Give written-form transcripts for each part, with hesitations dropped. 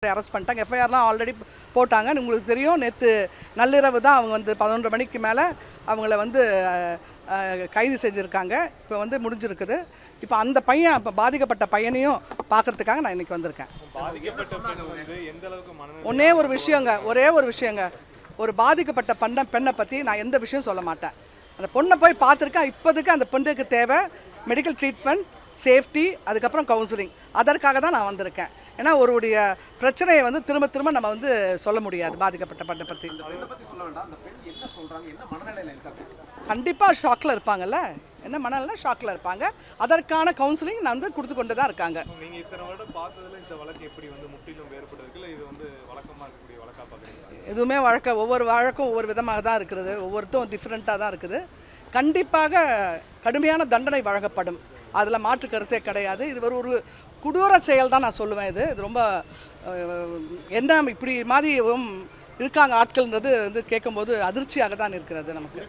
Arrest பண்ணிட்டாங்க. எஃப்ஐஆர்லாம் already போட்டாங்க. உங்களுக்கு தெரியும், நேற்று நள்ளிரவு தான் அவங்க வந்து 11 மணிக்கு மேலே அவங்கள வந்து கைது செஞ்சுருக்காங்க. இப்போ வந்து முடிஞ்சிருக்குது. இப்போ அந்த பையன், இப்போ பாதிக்கப்பட்ட பையனையும் பார்க்குறதுக்காக நான் இன்றைக்கி வந்திருக்கேன். ஒரே ஒரு விஷயங்க, ஒரு பாதிக்கப்பட்ட பெண்ணை பற்றி நான் எந்த விஷயம் சொல்ல மாட்டேன். அந்த பொண்ணை போய் பார்த்துருக்கேன். இப்போதைக்கு அந்த பெண்ணுக்கு தேவை மெடிக்கல் ட்ரீட்மெண்ட், சேஃப்டி, அதுக்கப்புறம் கவுன்சிலிங். அதற்காக தான் நான் வந்திருக்கேன். ஏன்னா ஒருடைய பிரச்சனையை வந்து திரும்ப திரும்ப நம்ம வந்து சொல்ல முடியாது. பாதிக்கப்பட்ட பெண்ணை பற்றி கண்டிப்பாக ஷாக்கில் இருப்பாங்கல்ல. என்ன மனநிலை ஷாக்கில் இருப்பாங்க. அதற்கான கவுன்சிலிங் நான் வந்து கொடுத்து கொண்டு தான் இருக்காங்க. எதுவுமே ஒவ்வொரு வழக்கும் ஒவ்வொரு விதமாக தான் இருக்கிறது. ஒவ்வொருத்தரும் டிஃப்ரெண்ட்டாக தான் இருக்குது. கண்டிப்பாக கடுமையான தண்டனை வழங்கப்படும். அதில் மாற்று கருத்தே கிடையாது. இது ஒரு கொடூர செயல் தான் நான் சொல்லுவேன். இது ரொம்ப என்ன இப்படி மாதிரி இருக்காங்க ஆட்கள்ன்றது வந்து கேட்கும்போது அதிர்ச்சியாக தான் இருக்கிறது நமக்கு.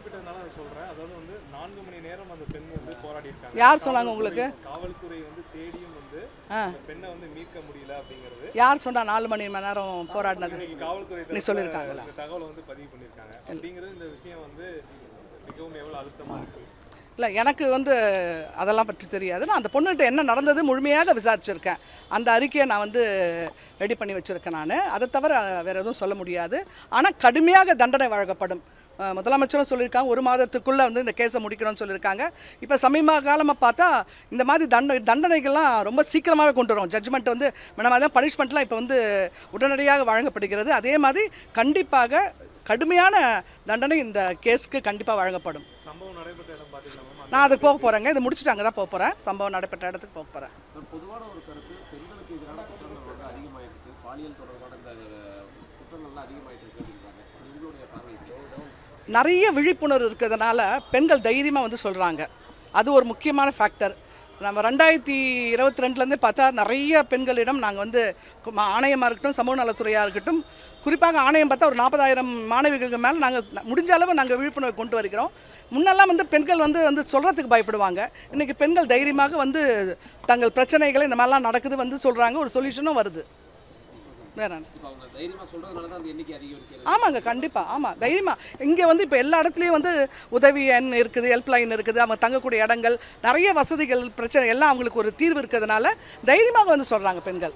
யார் சொன்னாங்க உங்களுக்கு? யார் சொன்னா 4 மணி நேரம் போராடினது? நீ சொல்லியிருக்காங்களா? இல்லை, எனக்கு வந்து அதெல்லாம் பற்றி தெரியாது. நான் அந்த பொண்ணுகிட்ட என்ன நடந்தது முழுமையாக விசாரிச்சிருக்கேன். அந்த அறிக்கையை நான் வந்து ரெடி பண்ணி வச்சுருக்கேன். நான் அதை தவிர வேறு எதுவும் சொல்ல முடியாது. ஆனால் கடுமையாக தண்டனை வழங்கப்படும். முதலமைச்சரும் சொல்லியிருக்காங்க 1 மாதத்துக்குள்ளே வந்து இந்த கேஸை முடிக்கணும்னு சொல்லியிருக்காங்க. இப்போ சமீப காலமாக பார்த்தா இந்த மாதிரி தண்டனைகள்லாம் ரொம்ப சீக்கிரமாகவே கொண்டு வரும். ஜட்ஜ்மெண்ட் வந்து முன்னாடி தான் பனிஷ்மெண்ட்லாம் இப்போ வந்து உடனடியாக வழங்கப்படுகிறது. அதே மாதிரி கண்டிப்பாக கடுமையான தண்டனை இந்த கேஸுக்கு கண்டிப்பாக வழங்கப்படும். நான் அதுக்கு போக போகிறேங்க. இது முடிச்சுட்டு அங்கே தான் போக போகிறேன். சம்பவம் நடைபெற்ற இடத்துக்கு போக போகிறேன். பொதுவான ஒரு கருத்து, பெண்களுக்கு எதிரான குற்றங்கள் வந்து அதிகமாயிருக்கு, பாலியல் தொடர்பான இந்த குற்றங்கள்லாம் அதிகமாயிட்டு இருக்குன்றாங்க. உங்களுடைய பார்வை? நிறைய விழிப்புணர்வு இருக்கிறதுனால பெண்கள் தைரியமாக வந்து சொல்கிறாங்க. அது ஒரு முக்கியமான ஃபேக்டர். நம்ம 2022 பார்த்தா நிறைய பெண்களிடம் நாங்கள் வந்து ஆணையமாக இருக்கட்டும், சமூக நலத்துறையாக இருக்கட்டும், குறிப்பாக ஆணையம் பார்த்தா ஒரு 40,000 மாணவிகளுக்கு மேலே நாங்கள் முடிஞ்ச அளவு நாங்கள் விழிப்புணர்வு கொண்டு வருகிறோம். முன்னெல்லாம் வந்து பெண்கள் வந்து சொல்கிறதுக்கு பயப்படுவாங்க. இன்றைக்கி பெண்கள் தைரியமாக வந்து தங்கள் பிரச்சனைகளை இந்த மாதிரிலாம் நடக்குது வந்து சொல்கிறாங்க. ஒரு சொல்யூஷனும் வருது. வேற ஆமாங்க, கண்டிப்பாக. ஆமாம், தைரியமாக இங்கே வந்து இப்போ எல்லா இடத்துலையும் வந்து உதவி எண் இருக்குது, ஹெல்ப்லைன் இருக்குது, அவங்க தங்கக்கூடிய இடங்கள், நிறைய வசதிகள், பிரச்சனை எல்லாம் அவங்களுக்கு ஒரு தீர்வு இருக்கிறதுனால தைரியமாக வந்து சொல்கிறாங்க பெண்கள்.